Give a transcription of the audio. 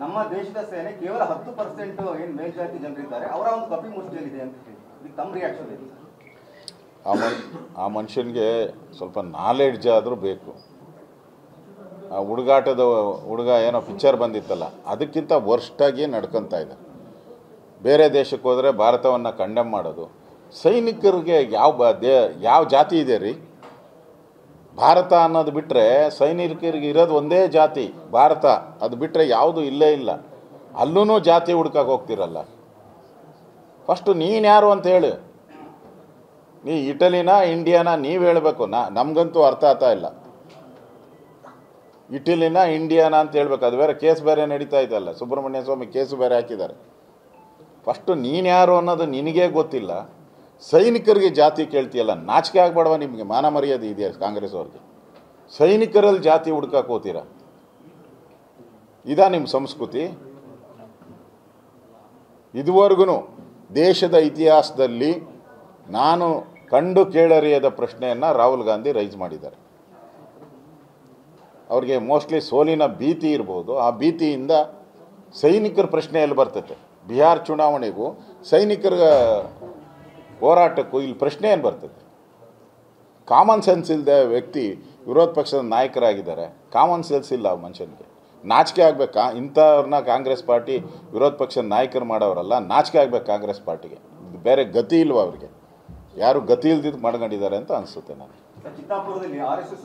ನಮ್ಮ ದೇಶದ ಸೇನೆ ಕೇವಲ 10% ಏನು ಮೇಲ್ಜಾತಿ ಜನರಿದ್ದಾರೆ ಅವರ ಒಂದು ಕಪಿ ಮುಷ್ಟಿಯಲ್ಲಿದೆ ಅಂತ ಹೇಳಿ ಇದಕ್ಕೆ ತಮ್ಮ ರಿಯಾಕ್ಷನ್ ಇದೆ? ಆ ಮನುಷ್ಯನಿಗೆ ಸ್ವಲ್ಪ ನಾಲೆಡ್ಜ್ ಆದರೂ ಬೇಕು. ಆ ಹುಡುಗ ಏನೋ ಪಿಕ್ಚರ್ ಬಂದಿತ್ತಲ್ಲ, ಅದಕ್ಕಿಂತ ವರ್ಸ್ಟಾಗಿ ನಡ್ಕೊತಾ ಇದೆ. ಬೇರೆ ದೇಶಕ್ಕೆ ಹೋದರೆ ಭಾರತವನ್ನು ಕಂಡೆಮ್ ಮಾಡೋದು. ಸೈನಿಕರಿಗೆ ಯಾವ ಜಾತಿ ಇದೆ ರೀ? ಭಾರತ ಅನ್ನೋದು ಬಿಟ್ಟರೆ ಸೈನಿಕರಿಗೆ ಇರೋದು ಒಂದೇ ಜಾತಿ ಭಾರತ, ಅದು ಬಿಟ್ಟರೆ ಯಾವುದು ಇಲ್ಲೇ ಇಲ್ಲ. ಅಲ್ಲೂ ಜಾತಿ ಹುಡ್ಕಕ್ಕೆ ಹೋಗ್ತಿರಲ್ಲ. ಫಸ್ಟು ನೀನು ಯಾರು ಅಂತ ಹೇಳು. ನೀ ಇಟಲಿನ ಇಂಡಿಯಾನ ನೀವು ಹೇಳಬೇಕು. ನಮಗಂತೂ ಅರ್ಥ ಆಗ್ತಾ ಇಲ್ಲ. ಇಟಲಿನ ಇಂಡಿಯಾನ ಅಂತ ಹೇಳ್ಬೇಕು. ಅದು ಬೇರೆ ಕೇಸ್ ಬೇರೆ ನಡೀತಾ ಇದೆಯಲ್ಲ, ಸುಬ್ರಹ್ಮಣ್ಯ ಸ್ವಾಮಿ ಕೇಸು ಬೇರೆ ಹಾಕಿದ್ದಾರೆ. ಫಸ್ಟು ನೀನು ಯಾರು ಅನ್ನೋದು ನಿನಗೇ ಗೊತ್ತಿಲ್ಲ, ಸೈನಿಕರಿಗೆ ಜಾತಿ ಕೇಳ್ತೀಯಲ್ಲ. ನಾಚಿಕೆ ಆಗ್ಬೇಡವ ನಿಮಗೆ? ಮಾನ ಮರ್ಯಾದೆ ಇದೆಯಾ ಕಾಂಗ್ರೆಸ್ ಅವ್ರಿಗೆ? ಸೈನಿಕರಲ್ಲಿ ಜಾತಿ ಹುಡ್ಕಕ್ಕೆ ಹೋಗ್ತೀರ? ಇದಾ ನಿಮ್ಮ ಸಂಸ್ಕೃತಿ? ಇದುವರೆಗೂ ದೇಶದ ಇತಿಹಾಸದಲ್ಲಿ ನಾನು ಕಂಡು ಕೇಳರಿಯದ ಪ್ರಶ್ನೆಯನ್ನು ರಾಹುಲ್ ಗಾಂಧಿ ರೈಸ್ ಮಾಡಿದ್ದಾರೆ. ಅವ್ರಿಗೆ ಮೋಸ್ಟ್ಲಿ ಸೋಲಿನ ಭೀತಿ ಇರ್ಬೋದು. ಆ ಭೀತಿಯಿಂದ ಸೈನಿಕರ ಪ್ರಶ್ನೆ ಎಲ್ಲಿ ಬರ್ತೈತೆ? ಬಿಹಾರ್ ಚುನಾವಣೆಗೂ ಸೈನಿಕರ ಹೋರಾಟಕ್ಕೂ ಇಲ್ಲಿ ಪ್ರಶ್ನೆ ಏನು ಬರ್ತದೆ? ಕಾಮನ್ ಸೆನ್ಸ್ ಇಲ್ಲದೆ ವ್ಯಕ್ತಿ ವಿರೋಧ ಪಕ್ಷದ ನಾಯಕರಾಗಿದ್ದಾರೆ. ಕಾಮನ್ ಸೆನ್ಸ್ ಇಲ್ಲ ಆ ಮನುಷ್ಯನಿಗೆ. ನಾಚಿಕೆ ಆಗಬೇಕಾ? ಇಂಥವ್ರನ್ನ ಕಾಂಗ್ರೆಸ್ ಪಾರ್ಟಿ ವಿರೋಧ ಪಕ್ಷದ ನಾಯಕರು ಮಾಡೋರಲ್ಲ. ನಾಚಿಕೆ ಆಗಬೇಕು ಕಾಂಗ್ರೆಸ್ ಪಾರ್ಟಿಗೆ. ಬೇರೆ ಗತಿ ಇಲ್ವ ಅವರಿಗೆ? ಯಾರು ಗತಿ ಇಲ್ದಿದ್ದು ಮಾಡ್ಕೊಂಡಿದ್ದಾರೆ ಅಂತ ಅನಿಸುತ್ತೆ ನನಗೆ. ಚಿತ್ತಾಪುರದಲ್ಲಿ RSS